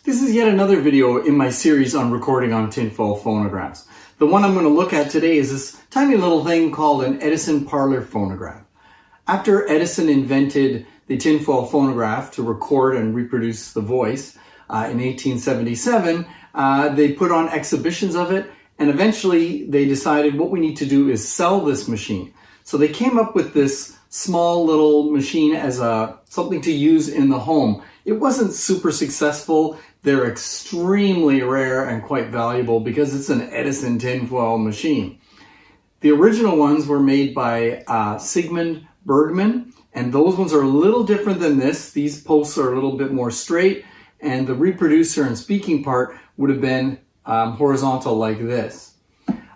This is yet another video in my series on recording on tinfoil phonographs. The one I'm going to look at today is this tiny little thing called an Edison Parlor phonograph. After Edison invented the tinfoil phonograph to record and reproduce the voice in 1877, they put on exhibitions of it, and eventually they decided what we need to do is sell this machine. So they came up with this small little machine as something to use in the home. It wasn't super successful. They're extremely rare and quite valuable because it's an Edison tinfoil machine. The original ones were made by Sigmund Bergman, and those ones are a little different than this. These posts are a little bit more straight, and the reproducer and speaking part would have been horizontal like this.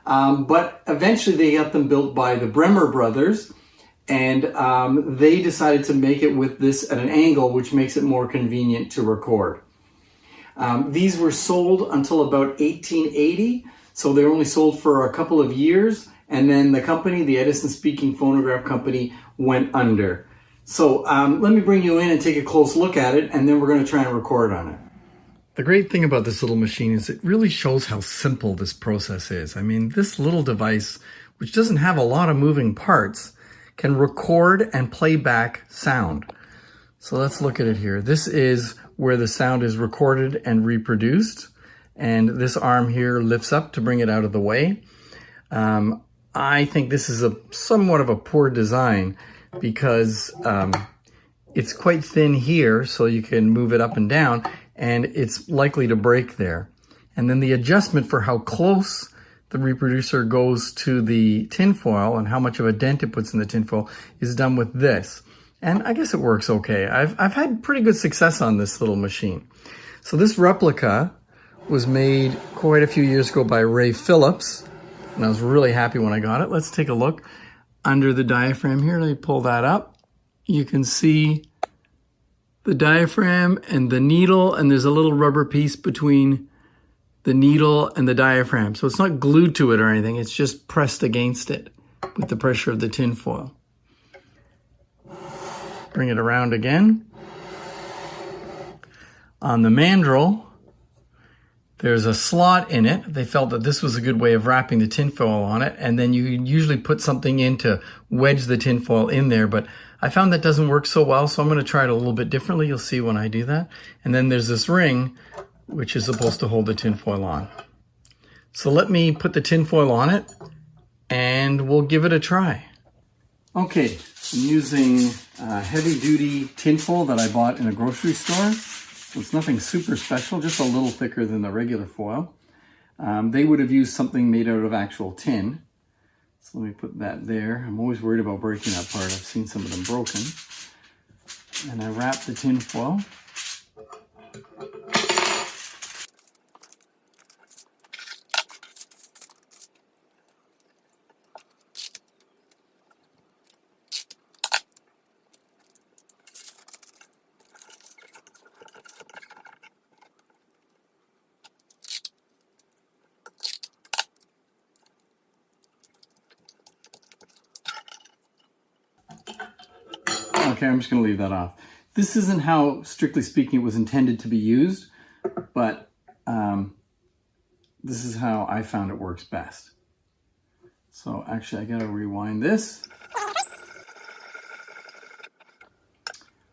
But eventually they got them built by the Bremer brothers, and they decided to make it with this at an angle, which makes it more convenient to record. These were sold until about 1880, so they were only sold for a couple of years, and then the company, the Edison Speaking Phonograph Company, went under. So let me bring you in and take a close look at it, and then we're going to try and record on it. The great thing about this little machine is it really shows how simple this process is. I mean, this little device, which doesn't have a lot of moving parts, can record and play back sound. So let's look at it here. This is where the sound is recorded and reproduced, and this arm here lifts up to bring it out of the way. I think this is somewhat of a poor design because it's quite thin here, so you can move it up and down, and it's likely to break there. And then the adjustment for how close the reproducer goes to the tinfoil and how much of a dent it puts in the tinfoil is done with this. And I guess it works okay. I've had pretty good success on this little machine. So this replica was made quite a few years ago by Ray Phillips, and I was really happy when I got it. Let's take a look under the diaphragm here. Let me pull that up. You can see the diaphragm and the needle, and there's a little rubber piece between the needle and the diaphragm. So it's not glued to it or anything, it's just pressed against it with the pressure of the tinfoil. Bring it around again. On the mandrel, there's a slot in it. They felt that this was a good way of wrapping the tinfoil on it, and then you usually put something in to wedge the tinfoil in there, but I found that doesn't work so well, so I'm going to try it a little bit differently. You'll see when I do that. And then there's this ring, which is supposed to hold the tinfoil on. So let me put the tinfoil on it, and we'll give it a try. Okay, I'm using heavy-duty tinfoil that I bought in a grocery store. So it's nothing super special, just a little thicker than the regular foil. They would have used something made out of actual tin. So let me put that there. I'm always worried about breaking that part. I've seen some of them broken. And I wrap the tinfoil. Okay, I'm just going to leave that off. This isn't how, strictly speaking, it was intended to be used, but this is how I found it works best. So actually, I got to rewind this.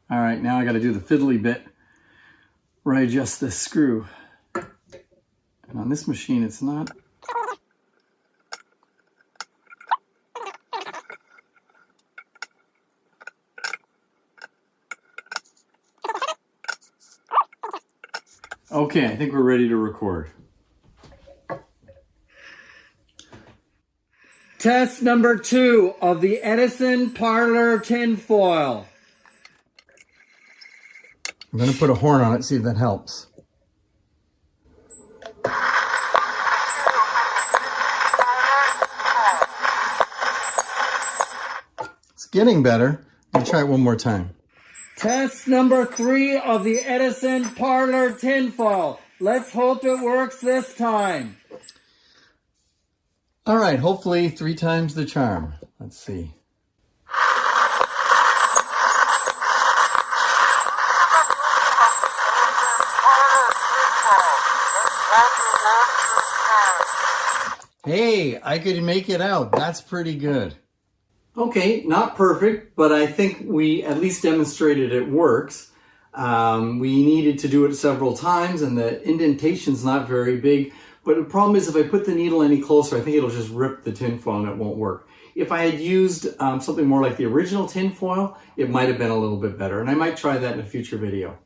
All right, now I got to do the fiddly bit where I adjust this screw. And on this machine, it's not. Okay, I think we're ready to record. Test number 2 of the Edison Parlor tinfoil. I'm going to put a horn on it, see if that helps. It's getting better. I'll try it one more time. Test number 3 of the Edison Parlor tinfoil. Let's hope it works this time. All right, hopefully 3 times the charm. Let's see. Hey, I could make it out. That's pretty good. Okay, not perfect, but I think we at least demonstrated it works. We needed to do it several times, and the indentation's not very big. But the problem is if I put the needle any closer, I think it'll just rip the tinfoil and it won't work. If I had used something more like the original tinfoil, it might have been a little bit better, and I might try that in a future video.